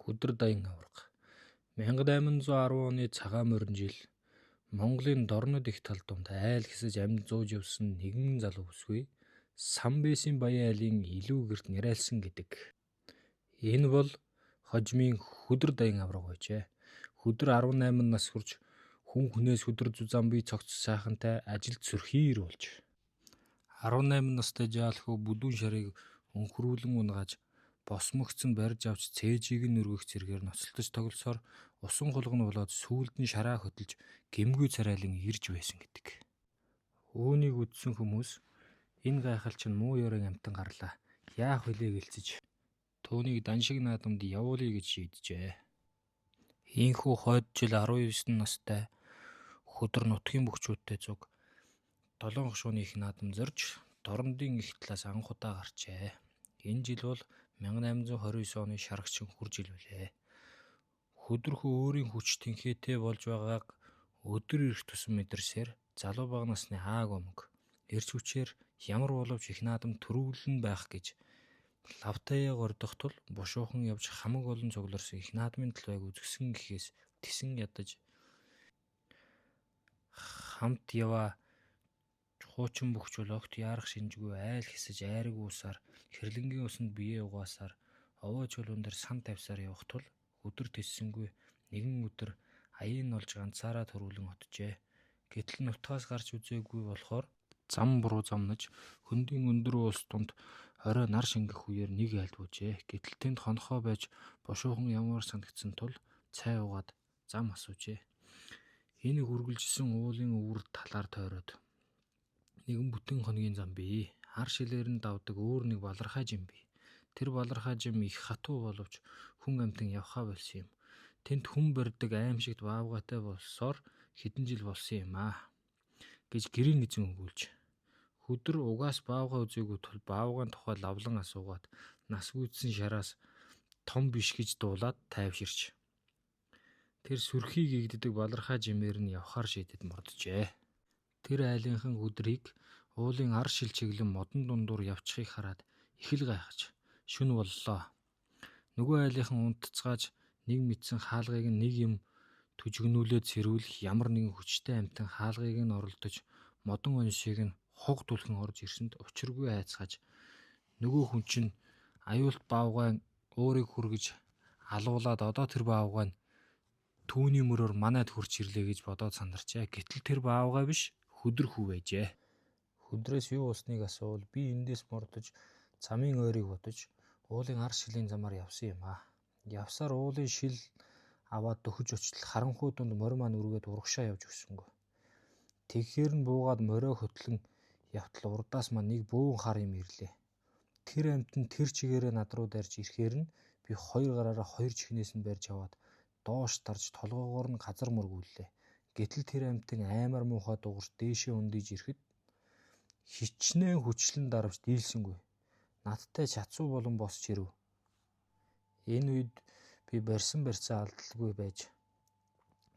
Өдөр даян аварга 1810 оны цагаан морин жил Монголын Дорнод их талдумд айл хэсэж амьд зууж явсан нэгэн залуу бүсгүй Самбэсийн баян айлын илүү гэрт нэрайлсан гэдэг. Энэ бол хожимын хөдөр даян аварга байжээ. Хөдөр 18 нас хүрч хүн хүнээс хөдөр зузаан бий цогц сайхантай ажилд сөрхийр болж 18 настай жаалхуу бүдүүн шарыг өнхрүүлэн унгааж босмогцон барьж авч цээжийг нь өргөх зэргээр ноцолдож тоглосоор усан хулган болоод сүүлд нь шараа хөтөлж гэмгүй царайлан ирж байсан гэдэг. Үүнийг үдсэн хүмүүс энэ гайхалч нь муу ёрын амтан гарлаа. Яах вүлээ гэлцэж түүнийг даншиг наадамд явуулъя гэж шийджээ. Ийхүү хойд жил 19 настай хөдөр нутгийн бөхчүүдтэй зуг 7 хошууны их наадам зорж Дорнодын их талаас анх удаа гарчээ. Энэ жил бол 1829 оны шарагчин хүр жил билээ. Хөдөрхөө өөрийн хүч тэнхээтэй болж байгааг өдөр ирэх тусам мэдэрсээр залуу бага насны ааг өмг эрч хүчээр ямар боловч их наадам төрүүлэн байх гэж лавтаяа гордох тул бушуухан явж хамаг олон цугларсан их наадмын талбайг үзгсэн гэхээс тесэн ядаж хамт яваа хуучин бөхчүүл огт яарах шинжгүй айл хэсэж айраг уусаар хэрлэнгийн усанд биеэ угаасаар овоо чулуун дээр сан тавьсаар явах тул өдөр тессэнгүй нэгэн өдөр аяын олж ганцаараа төрүүлэн оджээ. Гэтэл нутгаас гарч үзээгүй болохоор зам буруу замнаж хөндийн өндөр уус дунд орой нар шингэх үеэр нэг айлд буужээ. Гэтэл тэнд хонхоо байж бушуухан ямар санагдсан тул цай угаад зам асуужээ. Энэ хүргэлжсэн уулын өвөр талаар тойроод нэгэн бүтэн хоногийн зам бий. Хар шилээр нь давдаг өөр нэг балархай жим бий. Тэр балархай жим их хатуу боловч хүн амтан явхаа болсон юм. Тэнд хүн барьдаг аимшигт баавгайтай болсоор хэдэн жил болсон юм аа гэж гэрийн эзэн өгүүлж. Хөдөр угаас баавгай үзээгүй тул баавгайн тухай лавлан асуугаад нас гүйцсэн шараас том биш гэж дуулаад тайвширч. Тэр сүрхий гэгддэг балархай жимээр нь явхаар шийдэд морджээ. Тэр айлынхан өдрийг уулын ар шил чиглэн модон дундуур явчихыг хараад их л гайхаж шүн боллоо. Нөгөө айлынхан унтцгааж нэг мэдсэн хаалгыг нэг юм түжигнүүлээд сэрүүлэх ямар нэгэн хүчтэй амтан хаалгыг нь оролдож модон оншийг нь хуг түлхэн орж ирсэнд учиргүй айцгааж нөгөө хүн чинь аюулт баавгай өөрийг хүргэж алуулаад одоо тэр баавгай нь түүний мөрөөр манайд хурч ирлээ гэж бодоод сандарчээ. Гэтэл тэр баавгай биш хөдөр хүү байжээ. Хөдрөөс юу усныг асуувал би эндээс мордож замын ойрыг бодож уулын ар шилийн замаар явсан юм аа. Явсаар уулын шил аваад дөхөж очтол харанхуй дунд морь маань үргээд урагшаа явж өгсөнгөө. Тэгэхээр нь буугаад морио хөтлөн явтал урдаас маань нэг бөөн хар юм ирлээ. Тэр амт нь тэр чигээрээ над руу дарж ирэхээр нь би хоёр гараараа хоёр чихнээс нь барьж аваад доош тарж толгоогоор нь газар мөргүүллээ. Гэтэл тэр амтан аймар муухай дуурч дээшээ ундиж ирэхэд хичнээн хүчлэн дарвж дийлсэнгүй. Надтай чацуу болон босч ирэв. Энэ үед би барьсан барьцаа алдалгүй байж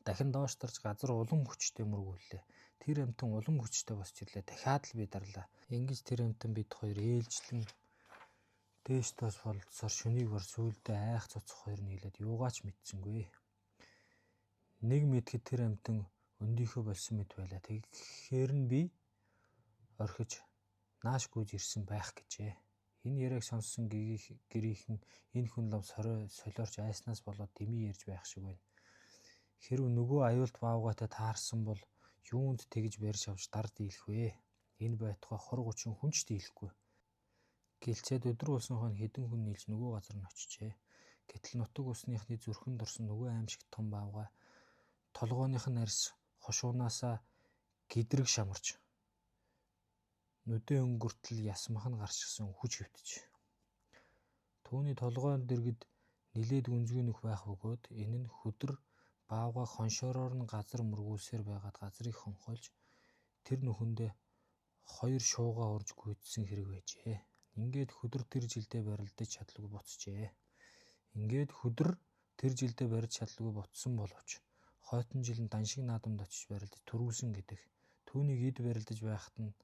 дахин доош тарж газар улам хүчтэй мөргүүллээ. Тэр амтан улам хүчтэй босч ирлээ. Дахиад л би дарлаа. Ингэж тэр амтан бид хоёр ээлжлэн дээш доос болцсоор шөнийг бар сүйдээ айх цоцох хоёр нийлээд юугаач мэдсэнгүй. Нэг мэдхэд тэр амтан өндийнхөө болсон мэт байлаа. Тэгэхээр нь би орхиж нааш гүйж ирсэн байх гэжээ. Энэ яриаг сонссон гэрийнхэн энэ хүн лав солиорч айснаас болоод дэмий ярьж байх шиг байна. Хэрв нөгөө аюулт баавгайтай таарсан бол юунд тэгж барьж авч дар дийлэх вэ? Энэ байтугай 20-30 хүн ч дийлэхгүй. Гэлцээд өдөр болсон хойно хэдэн хүн нийлж нөгөө газар нь очижээ. Гэтэл нутаг усныхны зүрхэнд орсон нөгөө аимшигт том баавгай толгойных нь арьс хошуунаасаа гидрэг шамарч нүдэн өнгөртөл ясмах нь гарчсан хүч хөвтөж. Түүний толгой дэргэд нилээд гүнзгий нүх байх бөгөөд энэ нь хөдөр баавгай хоншоороор нь газар мөргүүлсээр байгаад газрыг хонхойлж тэр нүхэндээ хоёр шуугаа урж гүйдсэн хэрэг байжээ. Ингээд хөдөр тэр жилдээ барилдаж чадлагүй боцжээ. Ингээд хөдөр тэр жилдээ барьж чадлагүй ботсон боловч хойтон жил нь даншиг наадамд очиж барилдаж төрүүлсэн гэдэг. Түүнийг эд барилдаж байхад нь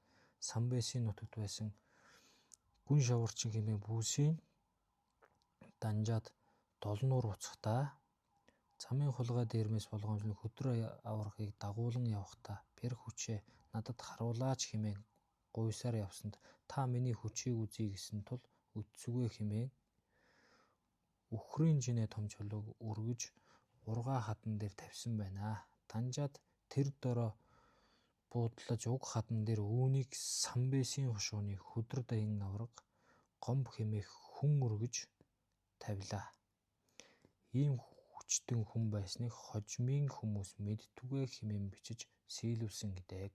Самбэсийн нутагт байсан гүн шаварчин хэмээн бүсийн данжаад долнуур уцахдаа цамын хулгай дээрмээс болгоомжлон хөдөр аврагыг дагуулan явахдаа бэр хүчээ надад харуулаач хэмээн гуйсаар явсанд та миний хүчийг үзье гэсэн тул үтсүгэ хэмээн үхрийн жинэ том чулууг өргөж ургаа хадан дээр тавьсан байна. Данжаад тэр дороо буудлаж уг хадан дээр үүнийг Самбесийн хушууны хөдөр даян авраг гомб хэмээх хүн өргөж тавилаа. Ийм хүчтэн хүн байсныг хожмын хүмүүс мэдтүгэ хэмээн бичиж сийлвсэн гэдэг.